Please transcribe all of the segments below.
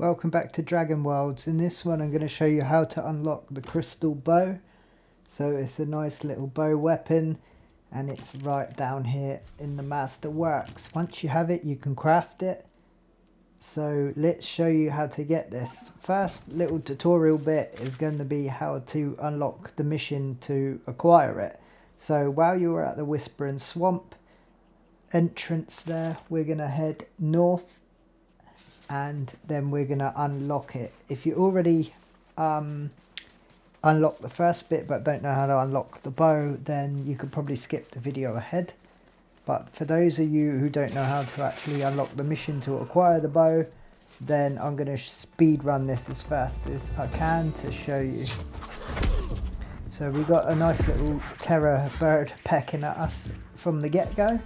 Welcome back to Dragon Wilds. In this one I'm going to show you how to unlock the crystal bow. So it's a nice little bow weapon and it's right down here in the master works. Once you have it you can craft it. So let's show you how to get this. First little tutorial bit is going to be how to unlock the mission to acquire it. So while you are at the Whispering Swamp entrance there, we're going to head north and then we're going to unlock it. If you already unlocked the first bit but don't know how to unlock the bow, then you could probably skip the video ahead. But for those of you who don't know how to actually unlock the mission to acquire the bow, then I'm going to speed run this as fast as I can to show you. So we got a nice little terror bird pecking at us from the get-go.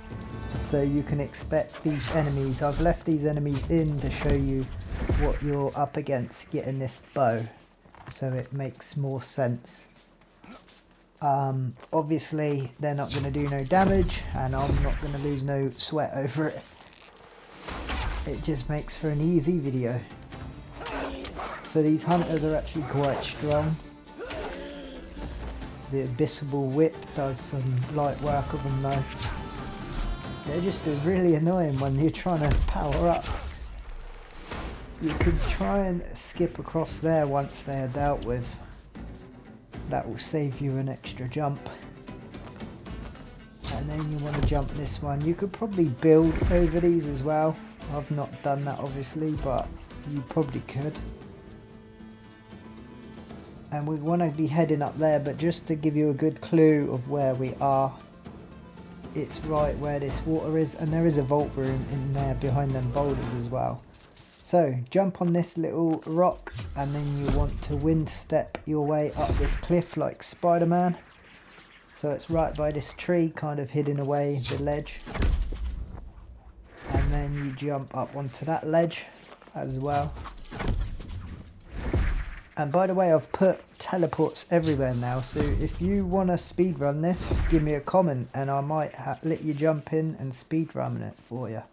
So you can expect these enemies. I've left these enemies in to show you what you're up against getting this bow, so it makes more sense. Obviously they're not going to do no damage and I'm not going to lose no sweat over it. It just makes for an easy video. So these hunters are actually quite strong. The abyssal whip does some light work of them though. They're just really annoying when you're trying to power up. You could try and skip across there once they are dealt with. That will save you an extra jump. And then you want to jump this one. You could probably build over these as well. I've not done that obviously, but you probably could. And we want to be heading up there, but just to give you a good clue of where we are, it's right where this water is, and there is a vault room in there behind them boulders as well. So jump on this little rock and then you want to wind step your way up this cliff like Spider-Man. So it's right by this tree, kind of hidden away the ledge, and then you jump up onto that ledge as well. And by the way, I've put teleports everywhere now, so if you want to speedrun this, give me a comment and I might let you jump in and speedrun it for you.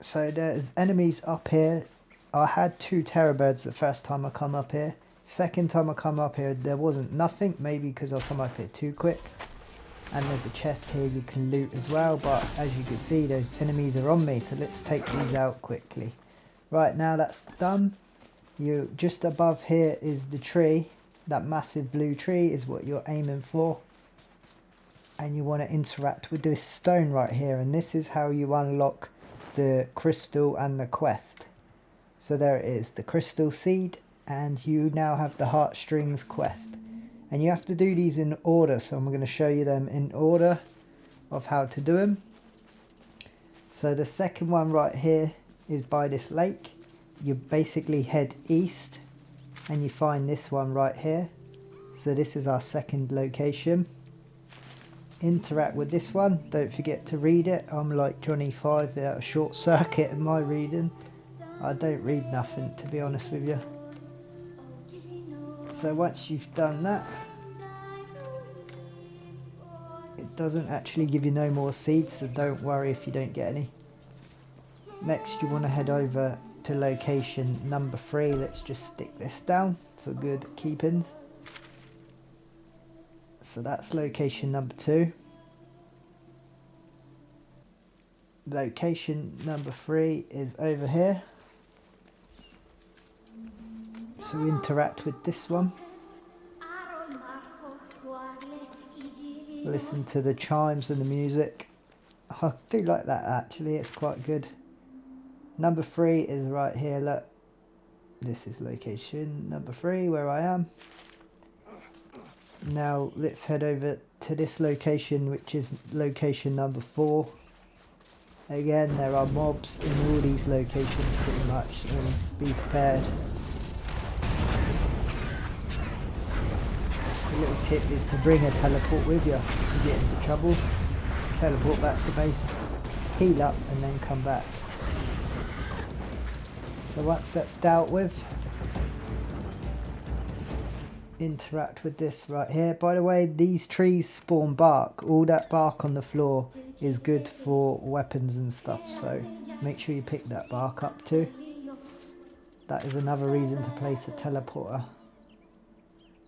So there's enemies up here. I had 2 terror birds the first time I come up here. Second time I come up here there wasn't nothing, maybe because I come up here too quick. And there's a chest here you can loot as well, but as you can see those enemies are on me, so let's take these out quickly. Right, now that's done. You just above here is the tree. That massive blue tree is what you're aiming for, and you want to interact with this stone right here, and this is how you unlock the crystal and the quest. So there it is, the crystal seed, and you now have the heartstrings quest, and you have to do these in order, so I'm going to show you them in order of how to do them. So the second one right here is by this lake. You basically head east and you find this one right here. So this is our second location. Interact with this one, don't forget to read it. I'm like Johnny 5 out of short circuit in my reading. I don't read nothing, to be honest with you. So once you've done that, it doesn't actually give you no more seeds, so don't worry if you don't get any. Next you want to head over to location number 3. Let's just stick this down for good keepings. So that's location number 2. Location number 3 is over here. So interact with this one. Listen to the chimes and the music. I do like that actually, it's quite good. Number 3 is right here, look. This is location number 3 where I am. Now let's head over to this location, which is location number 4. Again, there are mobs in all these locations pretty much, so be prepared. The little tip is to bring a teleport with you if you get into trouble. Teleport back to base, heal up and then come back. So once that's dealt with, interact with this right here. By the way, these trees spawn bark. All that bark on the floor is good for weapons and stuff, so make sure you pick that bark up too. That is another reason to place a teleporter.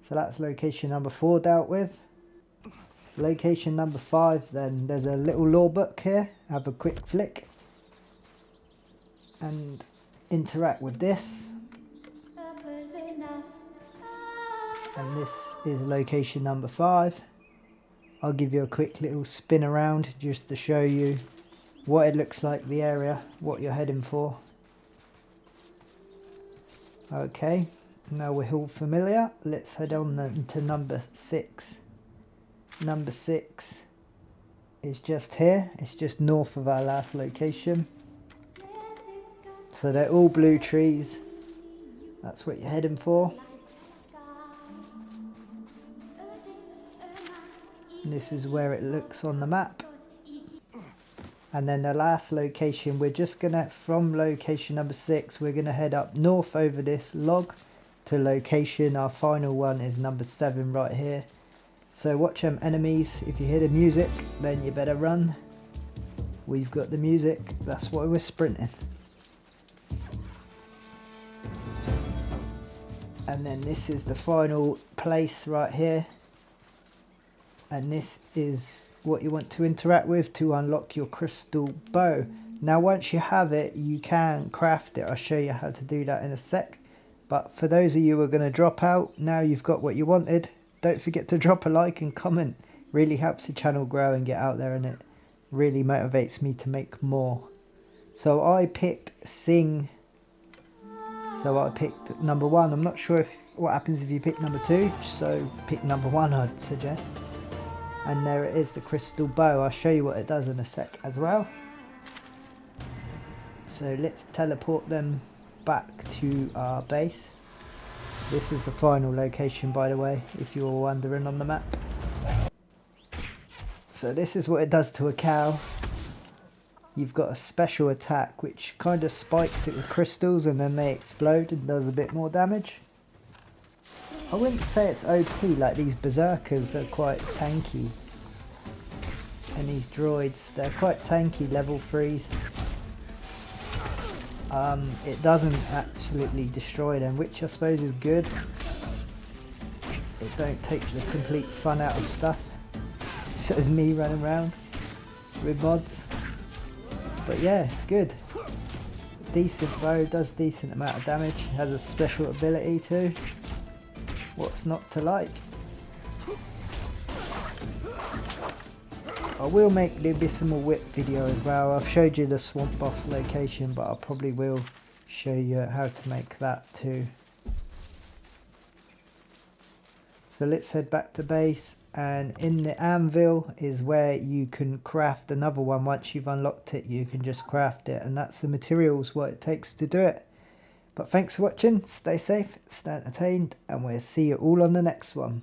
So that's location number 4 dealt with. Location number 5, then there's a little lore book here. Have a quick flick and interact with this. And this is location number 5. I'll give you a quick little spin around just to show you what it looks like, the area, what you're heading for. Okay, now we're all familiar. Let's head on then to number 6. Number 6 is just here. It's just north of our last location. So they're all blue trees. That's what you're heading for. And this is where it looks on the map. And then the last location, we're just gonna, from location number 6, we're gonna head up north over this log to location. Our final one is number 7 right here. So watch them enemies. If you hear the music, then you better run. We've got the music, that's why we're sprinting. And then this is the final place right here. And this is what you want to interact with to unlock your crystal bow. Now once you have it, you can craft it. I'll show you how to do that in a sec. But for those of you who are going to drop out, now you've got what you wanted. Don't forget to drop a like and comment. Really helps the channel grow and get out there, and it really motivates me to make more. So I picked Sing. So I picked number 1. I'm not sure what happens if you pick number 2. So pick number 1, I'd suggest. And there it is, the crystal bow. I'll show you what it does in a sec as well. So let's teleport them back to our base. This is the final location, by the way, if you were wondering on the map. So this is what it does to a cow. You've got a special attack which kind of spikes it with crystals and then they explode and does a bit more damage. I wouldn't say it's OP, like these berserkers are quite tanky. And these droids, they're quite tanky, level 3s. It doesn't absolutely destroy them, which I suppose is good. It don't take the complete fun out of stuff. Says me running around with mods. But yeah, it's good. Decent bow, does decent amount of damage, has a special ability too. What's not to like? I will make the Abysmal Whip video as well. I've showed you the swamp boss location, but I probably will show you how to make that too. So let's head back to base, and in the anvil is where you can craft another one. Once you've unlocked it, you can just craft it, and that's the materials, what it takes to do it. But thanks for watching, stay safe, stay entertained, and we'll see you all on the next one.